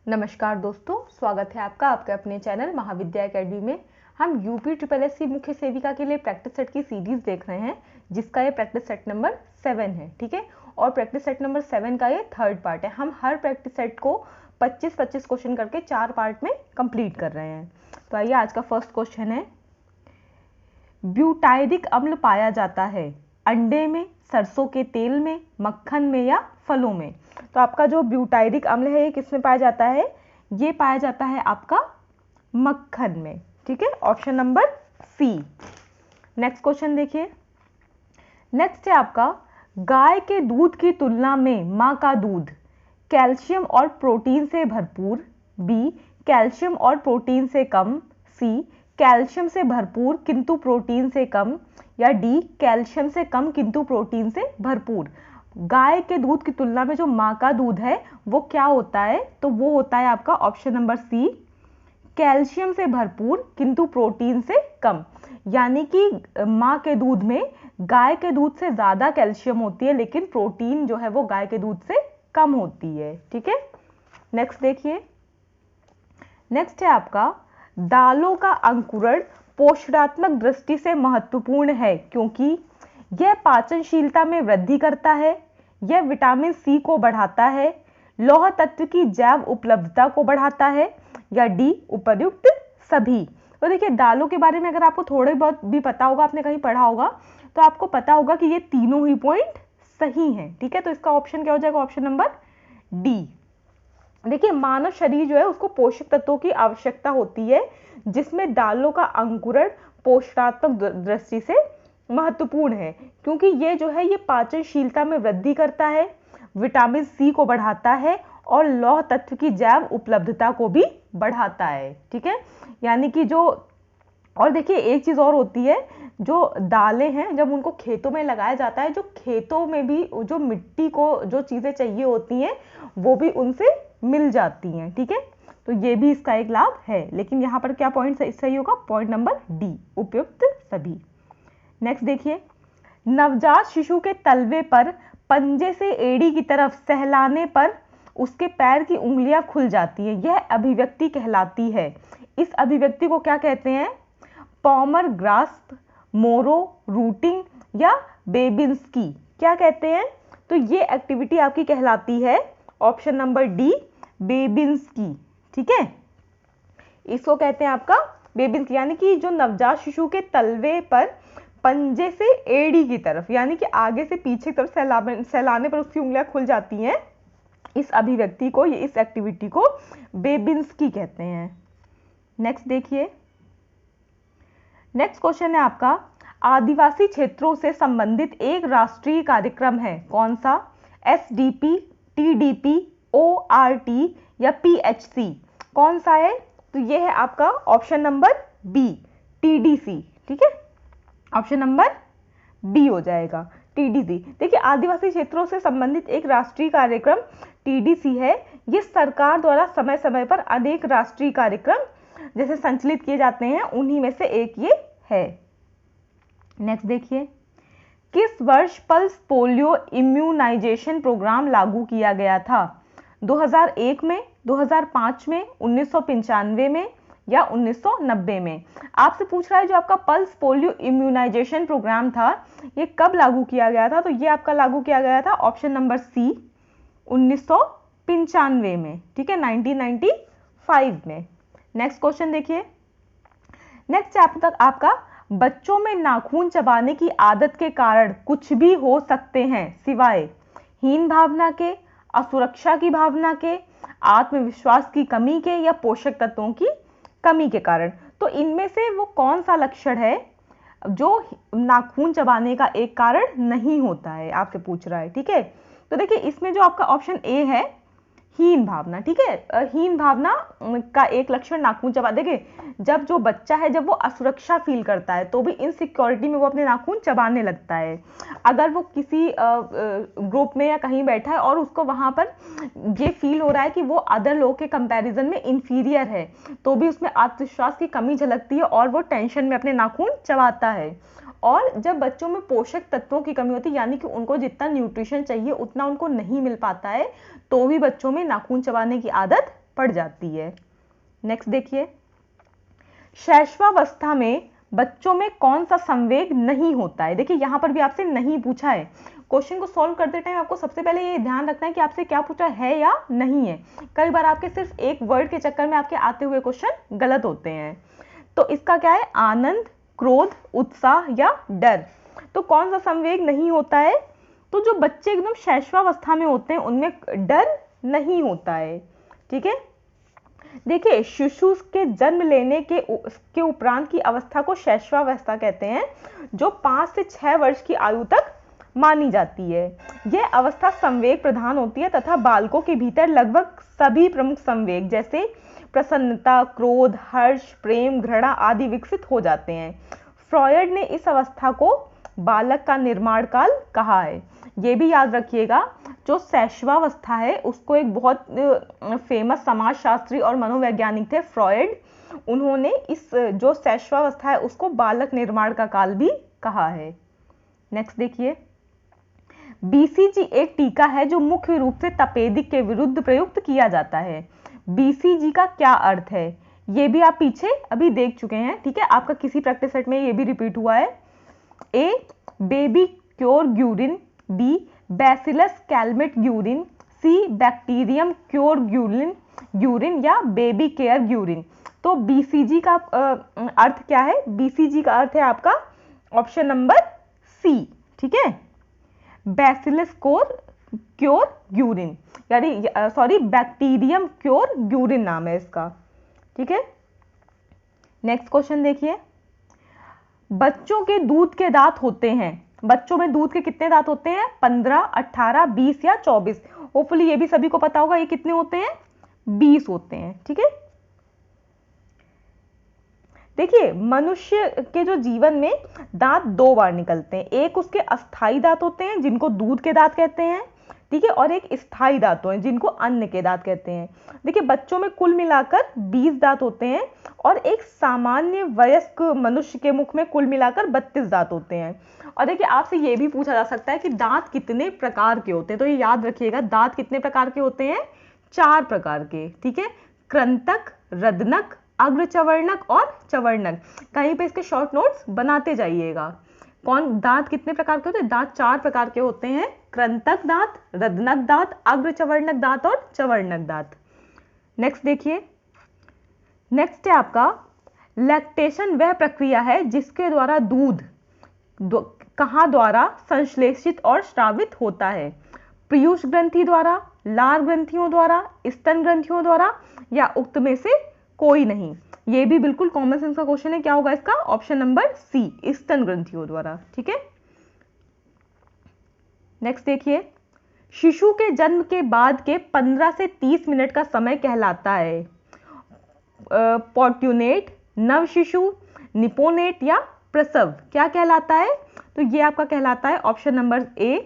नमस्कार दोस्तों, स्वागत है आपका आपके अपने चैनल महाविद्या एकेडमी में। हम यूपी ट्रिपल एससी मुख्य सेविका के लिए प्रैक्टिस सेट की सीरीज देख रहे हैं, जिसका ये प्रैक्टिस सेट नंबर 7 है। ठीक है, और प्रैक्टिस सेट नंबर 7 का ये थर्ड पार्ट है। हम हर प्रैक्टिस सेट को 25-25 क्वेश्चन करके 4 पार्ट में कंप्लीट कर रहे हैं। तो आइए, आज का फर्स्ट क्वेश्चन है, ब्यूटायरिक अम्ल पाया जाता है अंडे में, सरसों के तेल में, मक्खन में या फलों में। तो आपका जो ब्यूटायरिक अम्ल है ये किसमें पाया जाता है? ये पाया जाता है आपका मक्खन में। ठीक है, option number C. Next question देखिए। नेक्स्ट है आपका, गाय के दूध की तुलना में मां का दूध कैल्शियम और प्रोटीन से भरपूर, बी कैल्शियम और प्रोटीन से कम, सी कैल्शियम से भरपूर किंतु प्रोटीन से कम, या डी कैल्शियम से कम किंतु प्रोटीन से भरपूर। गाय के दूध की तुलना में जो मां का दूध है वो क्या होता है? तो वो होता है आपका ऑप्शन नंबर सी, कैल्शियम से भरपूर किंतु प्रोटीन से कम। यानी कि मां के दूध में गाय के दूध से ज्यादा कैल्शियम होती है, लेकिन प्रोटीन जो है वो गाय के दूध से कम होती है। ठीक है, नेक्स्ट देखिए। नेक्स्ट है आपका, दालों का अंकुरण पोषणात्मक दृष्टि से महत्वपूर्ण है क्योंकि यह पाचनशीलता में वृद्धि करता है, यह विटामिन सी को बढ़ाता है, लौह तत्व की जैव उपलब्धता को बढ़ाता है, या डी उपर्युक्त सभी। तो देखिए, दालों के बारे में अगर आपको थोड़े बहुत भी पता होगा, आपने कहीं पढ़ा होगा, तो आपको पता होगा कि ये तीनों ही पॉइंट सही हैं। ठीक है, तो इसका ऑप्शन क्या हो जाएगा? Option number D. देखिए, मानव शरीर जो है उसको पोषक तत्वों की आवश्यकता होती है, जिसमें दालों का अंकुरण पोषणात्मक दृष्टि से महत्वपूर्ण है क्योंकि ये जो है ये पाचनशीलता में वृद्धि करता है, विटामिन सी को बढ़ाता है और लौह तत्व की जैव उपलब्धता को भी बढ़ाता है। ठीक है, यानी कि जो, और देखिए एक चीज और होती है, जो दालें हैं जब उनको खेतों में लगाया जाता है, जो खेतों में भी जो मिट्टी को जो चीजें चाहिए होती हैं वो भी उनसे मिल जाती हैं। ठीक है, तो ये भी इसका एक लाभ है। लेकिन यहाँ पर क्या पॉइंट सही होगा? पॉइंट नंबर डी, उपयुक्त सभी। नेक्स्ट देखिए, नवजात शिशु के तलवे पर पंजे से एड़ी की तरफ सहलाने पर उसके पैर की उंगलियां खुल जाती हैं, यह अभिव्यक्ति कहलाती है। इस अभिव्यक्ति को क्या कहते हैं? पॉमर ग्रास्प, मोरो रूटिंग या बेबिंस्की। क्या कहते हैं? तो ये एक्टिविटी आपकी कहलाती है ऑप्शन नंबर डी, बेबिंस्की। ठीक है, इसको कहते हैं आपका बेबिंस्की। यानी कि जो नवजात शिशु के तलवे पर पंजे से एड़ी की तरफ, यानी कि आगे से पीछे की तरफ सहलाने पर उसकी उंगलियां खुल जाती हैं, इस अभिव्यक्ति को, इस एक्टिविटी को बेबिंस्की कहते हैं। नेक्स्ट देखिए। नेक्स्ट क्वेश्चन है आपका, आदिवासी क्षेत्रों से संबंधित एक राष्ट्रीय कार्यक्रम है, कौन सा? एसडीपी, टीडीपी, ओआरटी या पीएचसी। कौन सा है? तो ये है आपका ऑप्शन नंबर बी, टीडीसी। ठीक है, ऑप्शन नंबर बी हो जाएगा, टीडीसी। देखिए, आदिवासी क्षेत्रों से संबंधित एक राष्ट्रीय कार्यक्रम टीडीसी है। ये सरकार द्वारा समय समय पर अनेक राष्ट्रीय कार्यक्रम जैसे संचालित किए जाते हैं, उन्हीं में से एक ये है। नेक्स्ट देखिए, किस वर्ष पल्स पोलियो इम्यूनाइजेशन प्रोग्राम लागू किया गया था? 2001 में, 2005 में, 1995 में या 1990 में। आपसे पूछ रहा है जो आपका पल्स पोलियो इम्यूनाइजेशन प्रोग्राम था ये कब लागू किया गया था? तो ये आपका लागू किया गया था ऑप्शन नंबर सी, 1995 में। ठीक है, 1995 में। नेक्स्ट क्वेश्चन देखिए। नेक्स्ट आपका, बच्चों में नाखून चबाने की आदत के कारण कुछ भी हो सकते हैं सिवाय हीन भावना के, असुरक्षा की भावना के, आत्मविश्वास की कमी के या पोषक तत्वों की कमी के कारण। तो इनमें से वो कौन सा लक्षण है जो नाखून चबाने का एक कारण नहीं होता है, आपसे पूछ रहा है। ठीक है, तो देखिए इसमें जो आपका ऑप्शन ए है, हीन भावना। ठीक है, हीन भावना का एक लक्षण नाखून चबा, देखिए जब जो बच्चा है जब वो असुरक्षा फील करता है तो भी इनसिक्योरिटी में वो अपने नाखून चबाने लगता है। अगर वो किसी ग्रुप में या कहीं बैठा है और उसको वहां पर ये फील हो रहा है कि वो अदर लोगों के कंपैरिजन में इंफीरियर है, तो भी उसमें आत्मविश्वास की कमी झलकती है और वो टेंशन में अपने नाखून चबाता है। और जब बच्चों में पोषक तत्वों की कमी होती है, यानी कि उनको जितना न्यूट्रिशन चाहिए उतना उनको नहीं मिल पाता है, तो भी बच्चों में नाखून चबाने की आदत पड़ जाती है। नेक्स्ट देखिए, शैशवावस्था में बच्चों में कौन सा संवेग नहीं होता है। देखिए यहाँ पर भी आपसे नहीं पूछा है। क्वेश्चन को सॉल्व करते टाइम आपको सबसे पहले ये ध्यान रखना है कि आपसे क्या पूछा है या नहीं है। कई बार आपके सिर्फ एक वर्ड के चक्कर में आपके आते हुए क्वेश्चन गलत होते हैं। तो इसका क्या है, आनंद, क्रोध, उत्साह या डर। तो कौन सा संवेग नहीं होता है, तो जो बच्चे एकदम शैशवावस्था में होते हैं उनमें डर नहीं होता है। ठीक है, देखिए शिशु के जन्म लेने के उपरांत की अवस्था को शैशवावस्था कहते हैं, जो 5 से 6 वर्ष की आयु तक मानी जाती है। यह अवस्था संवेग प्रधान होती है तथा बालकों के भीतर लगभग सभी प्रमुख संवेग जैसे प्रसन्नता, क्रोध, हर्ष, प्रेम, घृणा आदि विकसित हो जाते हैं। फ्रॉयड ने इस अवस्था को बालक का निर्माण काल कहा है। ये भी याद रखिएगा, जो शैशवावस्था है उसको एक बहुत फेमस समाजशास्त्री और मनोवैज्ञानिक थे फ्रॉयड, उन्होंने इस जो शैशवावस्था है उसको बालक निर्माण का काल भी कहा है। नेक्स्ट देखिए, बीसीजी एक टीका है जो मुख्य रूप से तपेदिक के विरुद्ध प्रयुक्त किया जाता है। बीसीजी का क्या अर्थ है, ये भी आप पीछे अभी देख चुके हैं। ठीक है, आपका किसी प्रैक्टिस सेट में ये भी रिपीट हुआ है। A baby cure Guerin, B bacillus Calmette Guerin, C bacterium cure Guerin या बेबी केयर ग्यूरिन। तो बीसीजी का अर्थ क्या है, बीसीजी का अर्थ है आपका ऑप्शन नंबर सी। ठीक है, बैसिलस क्योर ग्यूरिन, यानी सॉरी बैक्टीरियम क्योर ग्यूरिन नाम है इसका। ठीक है, नेक्स्ट क्वेश्चन देखिए, बच्चों के दूध के दांत होते हैं। बच्चों में दूध के कितने दांत होते हैं, 15, 18, 20 या 24। होपफुली ये भी सभी को पता होगा, ये कितने होते हैं, 20 होते हैं। ठीक है, देखिए मनुष्य के जो जीवन में दांत 2 बार निकलते हैं। एक उसके अस्थाई दांत होते हैं जिनको दूध के दांत कहते हैं, ठीक है, और एक स्थायी दांत हैं जिनको अन्न के दांत कहते हैं। देखिए बच्चों में कुल मिलाकर 20 दांत होते हैं और एक सामान्य वयस्क मनुष्य के मुख में कुल मिलाकर 32 दांत होते हैं। और देखिए आपसे ये भी पूछा जा सकता है कि दांत कितने प्रकार के होते हैं, तो ये याद रखिएगा, दांत कितने प्रकार के होते हैं, 4 प्रकार के। ठीक है, कृंतक, रदनक, अग्रचवर्णक और चवर्णक। कहीं पे इसके शॉर्ट नोट्स बनाते जाइएगा। कौन दांत कितने प्रकार के होते हैं, दांत 4 प्रकार के होते हैं, कृंतक दांत, रदनक दांत, अग्रचवर्णक दांत और चवर्णक दांत। नेक्स्ट देखिए, नेक्स्ट है आपका लैक्टेशन वह प्रक्रिया है जिसके द्वारा दूध कहाँ द्वारा संश्लेषित और स्रावित होता है, पीयूष ग्रंथि द्वारा, लार ग्रंथियों द्वारा, स्तन ग्रंथियों द्वारा या उक्त में से कोई नहीं। ये भी बिल्कुल कॉमन सेंस का क्वेश्चन है, क्या होगा इसका, ऑप्शन नंबर सी, स्तन ग्रंथियों द्वारा। ठीक है, नेक्स्ट देखिए, शिशु के जन्म के बाद के 15 से 30 मिनट का समय कहलाता है पोर्ट्यूनेट, नव शिशु, निपोनेट या प्रसव। क्या कहलाता है, तो ये आपका कहलाता है ऑप्शन नंबर ए,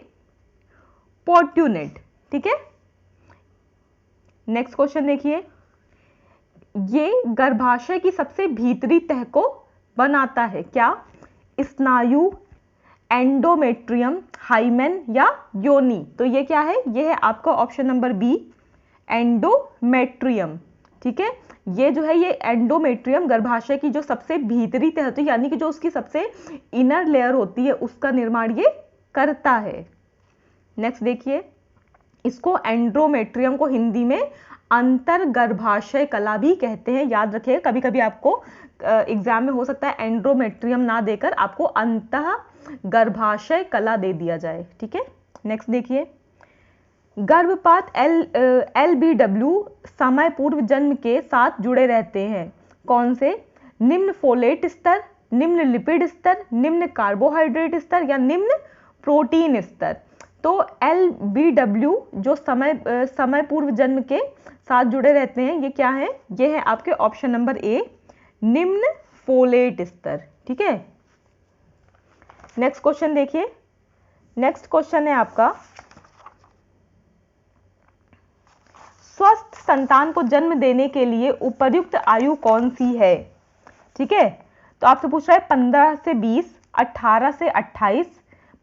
पोर्ट्यूनेट। ठीक है, नेक्स्ट क्वेश्चन देखिए, ये गर्भाशय की सबसे भीतरी तह को बनाता है, क्या, स्नायु, एंडोमेट्रियम, हाइमेन या योनि। तो ये क्या है, ये है आपका ऑप्शन नंबर बी, एंडोमेट्रियम। ठीक है, ये जो है ये एंडोमेट्रियम गर्भाशय की जो सबसे भीतरी तह होती है, यानी कि जो उसकी सबसे इनर लेयर होती है, उसका निर्माण ये करता है। नेक्स्ट देखिए, इसको एंडोमेट्रियम को हिंदी में अंतर गर्भाशय कला भी कहते हैं। याद रखिएगा, कभी कभी आपको एग्जाम में हो सकता है एंडोमेट्रियम ना देकर आपको अंतः गर्भाशय कला दे दिया जाए। ठीक है, नेक्स्ट देखिए, गर्भपात LBW समय पूर्व जन्म के साथ जुड़े रहते हैं। कौन से, निम्न फोलेट स्तर, निम्न लिपिड स्तर, निम्न कार्बोहाइड्रेट स्तर या निम्न प्रोटीन स्तर। तो LBW जो समय पूर्व जन्म के साथ जुड़े रहते हैं, ये क्या है, ये है आपके ऑप्शन नंबर ए, निम्न फोलेट स्तर। ठीक है, नेक्स्ट क्वेश्चन देखिए, नेक्स्ट क्वेश्चन है आपका, स्वस्थ संतान को जन्म देने के लिए उपयुक्त आयु कौन सी है। ठीक है, तो आपसे पूछ रहा है 15 से 20, 18 से 28,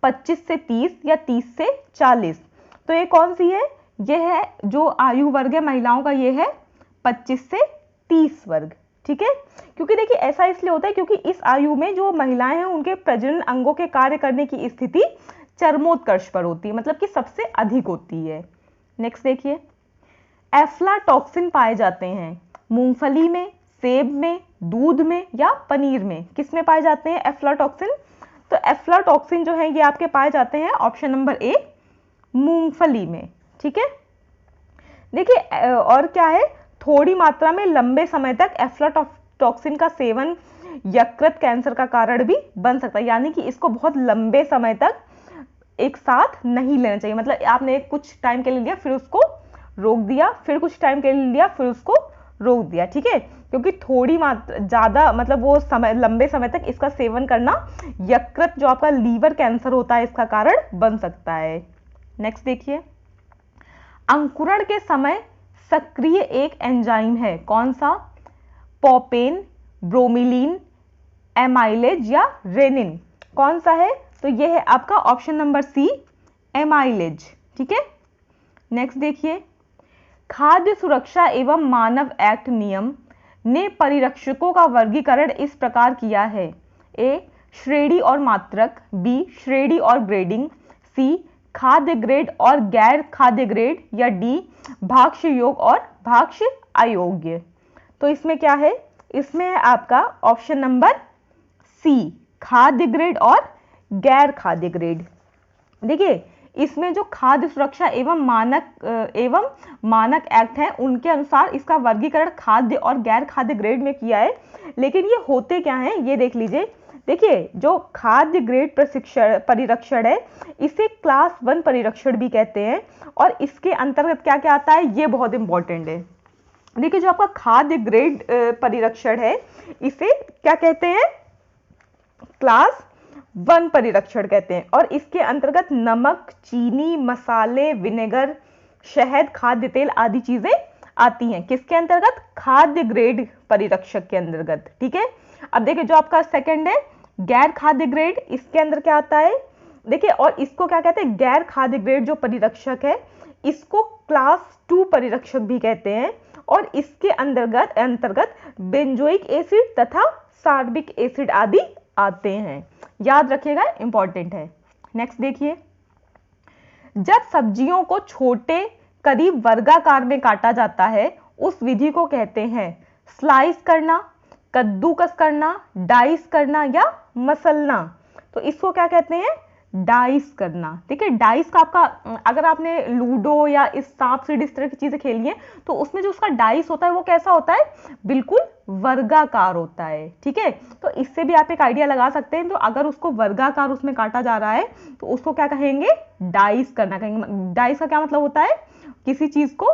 25 से 30 या 30 से 40। तो ये कौन सी है, ये है जो आयु वर्ग है महिलाओं का, ये है 25 से 30 वर्ग। ठीक है, क्योंकि देखिए ऐसा इसलिए होता है क्योंकि इस आयु में जो महिलाएं हैं उनके प्रजनन अंगों के कार्य करने की स्थिति चरमोत्कर्ष पर होती है, मतलब कि सबसे अधिक होती है। नेक्स्ट देखिए, एफ्लाटॉक्सिन पाए जाते हैं मूंगफली में, सेब में, दूध में या पनीर में। किस में पाए जाते हैं एफ्लाटॉक्सिन? तो एफ्लाटॉक्सिन जो है ये आपके पाए जाते हैं ऑप्शन नंबर ए, मूंगफली में। ठीक है, देखिए और क्या है, थोड़ी मात्रा में लंबे समय तक एफ्लाटॉक्सिन का सेवन यकृत कैंसर का कारण भी बन सकता है, यानी कि इसको बहुत लंबे समय तक एक साथ नहीं लेना चाहिए। मतलब आपने कुछ टाइम के लिए लिया, फिर उसको रोक दिया, फिर कुछ टाइम के लिए लिया, फिर उसको रोक दिया। ठीक है, क्योंकि थोड़ी मात्रा ज्यादा मतलब वो समय लंबे समय तक इसका सेवन करना यकृत जो आपका लीवर कैंसर होता है इसका कारण बन सकता है। नेक्स्ट देखिए, अंकुरण के समय सक्रिय एक एंजाइम है, कौन सा? पॉपेन, ब्रोमिलीन, एमाइलेज या रेनिन। कौन सा है? तो यह है आपका ऑप्शन नंबर सी, एमाइलेज। ठीक है, नेक्स्ट देखिए, खाद्य सुरक्षा एवं मानव एक्ट नियम ने परिरक्षकों का वर्गीकरण इस प्रकार किया है। ए, श्रेणी और मात्रक, बी, श्रेणी और ग्रेडिंग, सी, खाद्य ग्रेड और गैर खाद्य ग्रेड, या डी, भाक्ष्य योग्य और भाक्ष्य अयोग्य। तो इसमें क्या है? इसमें है आपका ऑप्शन नंबर सी, खाद्य ग्रेड और गैर खाद्य ग्रेड। देखिए इसमें जो खाद्य सुरक्षा एवं मानक एक्ट है उनके अनुसार इसका वर्गीकरण खाद्य और गैर खाद्य ग्रेड में किया है, लेकिन ये होते क्या हैं ये देख लीजिए। देखिए जो खाद्य ग्रेड परिरक्षण है इसे क्लास 1 परिरक्षण भी कहते हैं, और इसके अंतर्गत क्या क्या आता है ये बहुत इंपॉर्टेंट है। देखिए जो आपका खाद्य ग्रेड परिरक्षण है इसे क्या कहते हैं? क्लास 1 परिरक्षण कहते हैं, और इसके अंतर्गत नमक, चीनी, मसाले, विनेगर, शहद, खाद्य तेल आदि चीजें आती हैं। किसके अंतर्गत? खाद्य ग्रेड परिरक्षक के अंतर्गत। ठीक है, अब देखिए जो आपका सेकंड है गैर खाद्य ग्रेड, इसके अंदर क्या आता है? देखिए और इसको क्या कहते हैं? गैर खाद्य ग्रेड जो परिरक्षक है इसको क्लास 2 परिरक्षक भी कहते हैं, और इसके अंतर्गत बेंजोइक एसिड तथा सार्बिक एसिड आदि आते हैं। याद रखिएगा, इंपॉर्टेंट है। नेक्स्ट देखिए, जब सब्जियों को छोटे करीब वर्गाकार में काटा जाता है उस विधि को कहते हैं स्लाइस करना, कद्दूकस करना, डाइस करना या मसलना। तो इसको क्या कहते हैं? डाइस करना। ठीक है, डाइस का आपका अगर आपने लूडो या इस सांप सीढ़ी इस तरह की चीजें खेली हैं तो उसमें जो उसका डाइस होता है वो कैसा होता है? बिल्कुल वर्गाकार होता है। ठीक है, तो इससे भी आप एक आइडिया लगा सकते हैं। तो अगर उसको वर्गाकार उसमें काटा जा रहा है तो उसको क्या कहेंगे? डाइस करना कहेंगे। डाइस का क्या मतलब होता है? किसी चीज को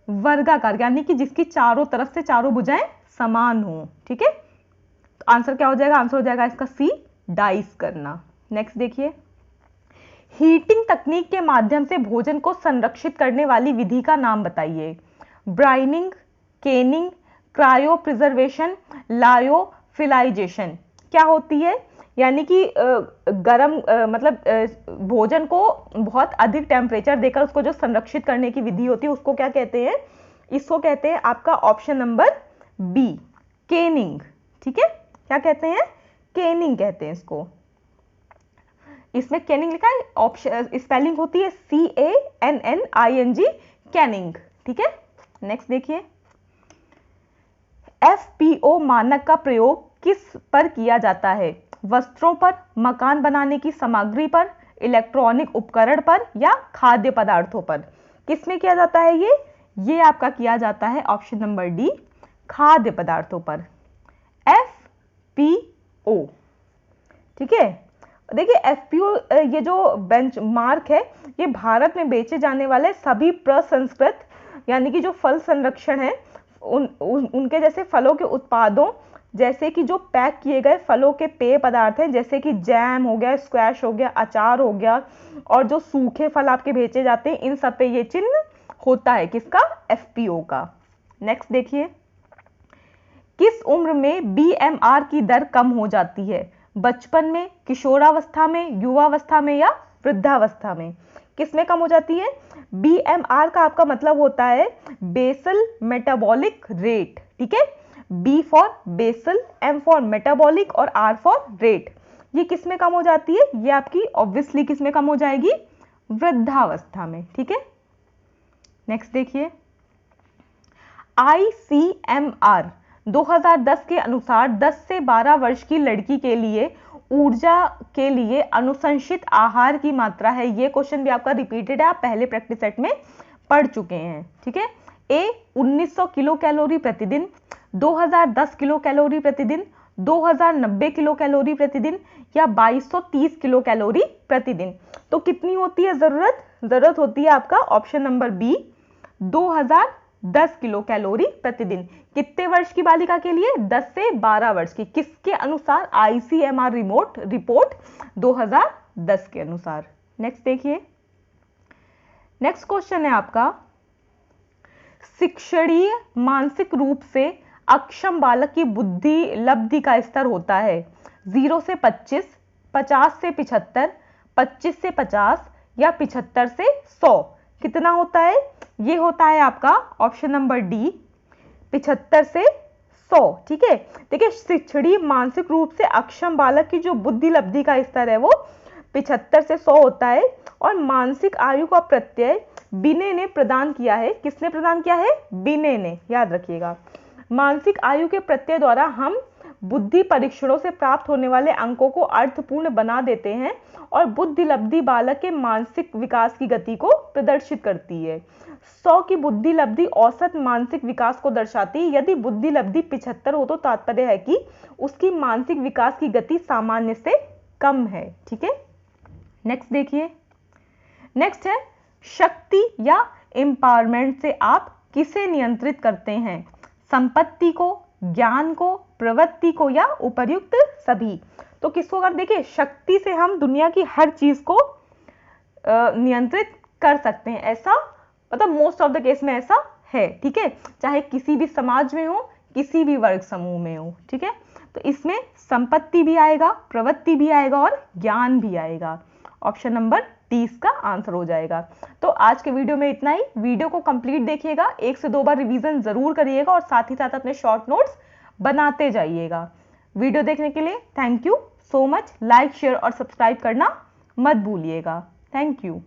वर्गाकार, यानी कि जिसकी चारों तरफ से चारों भुजाएं समान हो। ठीक है, तो आंसर क्या हो जाएगा? आंसर हो जाएगा इसका सी, डाइस करना। नेक्स्ट देखिए, हीटिंग तकनीक के माध्यम से भोजन को संरक्षित करने वाली विधि का नाम बताइए। Brining, canning, cryo preservation, lyophilization. क्या होती है? यानी कि गर्म मतलब भोजन को बहुत अधिक टेम्परेचर देकर उसको जो संरक्षित करने की विधि होती है उसको क्या कहते हैं? इसको कहते हैं आपका ऑप्शन नंबर बी, केनिंग। ठीक है, क्या कहते हैं? केनिंग कहते हैं इसको। इसमें केनिंग लिखा है, ऑप्शन स्पेलिंग होती है CANNING, कैनिंग। ठीक है, नेक्स्ट देखिए, FPO मानक का प्रयोग किस पर किया जाता है? वस्त्रों पर, मकान बनाने की सामग्री पर, इलेक्ट्रॉनिक उपकरण पर या खाद्य पदार्थों पर। किसमें किया जाता है ये आपका किया जाता है ऑप्शन नंबर डी, खाद्य पदार्थों पर। FPO। ठीक है, देखिए FPO ये जो बेंच मार्क है ये भारत में बेचे जाने वाले सभी प्रसंस्कृत यानी कि जो फल संरक्षण है उनके जैसे फलों के उत्पादों, जैसे कि जो पैक किए गए फलों के पेय पदार्थ हैं जैसे कि जैम हो गया, स्क्वैश हो गया, अचार हो गया, और जो सूखे फल आपके बेचे जाते हैं इन सब पे ये चिन्ह होता है किसका? FPO का। नेक्स्ट देखिए, किस उम्र में BMR की दर कम हो जाती है? बचपन में, किशोरावस्था में, युवावस्था में या वृद्धावस्था में? किस में कम हो जाती है? BMR का आपका मतलब होता है बेसल मेटाबॉलिक रेट, ठीक है। B for basal, M for metabolic और R फॉर रेट। ये किस में कम हो जाती है? ये आपकी ऑब्वियसली किस में कम हो जाएगी? वृद्धावस्था में, ठीक है। नेक्स्ट देखिए, ICMR 2010 के अनुसार 10 से 12 वर्ष की लड़की के लिए ऊर्जा के लिए अनुशंसित आहार की मात्रा है। ये क्वेश्चन भी आपका रिपीटेड है, आप पहले प्रैक्टिस सेट में पढ़ चुके हैं, ठीक है। A 1900 किलो कैलोरी प्रतिदिन, 2010 किलो कैलोरी प्रतिदिन, 2090 किलो कैलोरी प्रतिदिन या 2230 किलो कैलोरी प्रतिदिन। तो कितनी होती है जरूरत होती है आपका option number B 2010 kilo calorie प्रतिदिन। कितने वर्ष की बालिका के लिए? 10 से 12 वर्ष की। किसके अनुसार? ICMR रिपोर्ट 2010 के अनुसार। नेक्स्ट देखिए, नेक्स्ट क्वेश्चन है आपका, शिक्षणीय मानसिक रूप से अक्षम बालक की बुद्धि लब्धि का स्तर होता है 0 से 25, 50 से 75, 25 से 50 या 75 से 100। कितना होता है? ये होता है आपका ऑप्शन नंबर डी 75 से 100, ठीक है। देखिए, शिक्षणीय मानसिक रूप से अक्षम बालक की जो बुद्धि लब्धि का स्तर है वो 75 से 100 होता है और मानसिक आयु का प्रत्यय बिने ने प्रदान किया है। किसने प्रदान किया है? बिने ने, याद रखिएगा। मानसिक आयु के प्रत्यय द्वारा हम बुद्धि परीक्षणों से प्राप्त होने वाले अंकों को अर्थपूर्ण बना देते हैं और बुद्धि लब्धि बालक के मानसिक विकास की गति को प्रदर्शित करती है। 100 की बुद्धि लब्धि औसत मानसिक विकास को दर्शाती है। यदि बुद्धि लब्धि 75 हो तो तात्पर्य है कि उसकी मानसिक विकास की गति सामान्य से कम है, ठीक है। नेक्स्ट देखिए, नेक्स्ट है शक्ति या एम्पावरमेंट से आप किसे नियंत्रित करते हैं? संपत्ति को, ज्ञान को, प्रवृत्ति को या उपर्युक्त सभी। तो किसको कर? देखिए, शक्ति से हम दुनिया की हर चीज को नियंत्रित कर सकते हैं, ऐसा मतलब मोस्ट ऑफ द केस में ऐसा है, ठीक है। चाहे किसी भी समाज में हो, किसी भी वर्ग समूह में हो, ठीक है। तो इसमें संपत्ति भी आएगा, प्रवृत्ति भी आएगा और ज्ञान भी आएगा। ऑप्शन नंबर 30 का आंसर हो जाएगा। तो आज के वीडियो में इतना ही। वीडियो को कंप्लीट देखिएगा, 1 से 2 बार रिवीजन जरूर करिएगा और साथ ही साथ अपने शॉर्ट नोट्स बनाते जाइएगा। वीडियो देखने के लिए thank you so much. Like, share और सब्सक्राइब करना मत भूलिएगा। Thank you.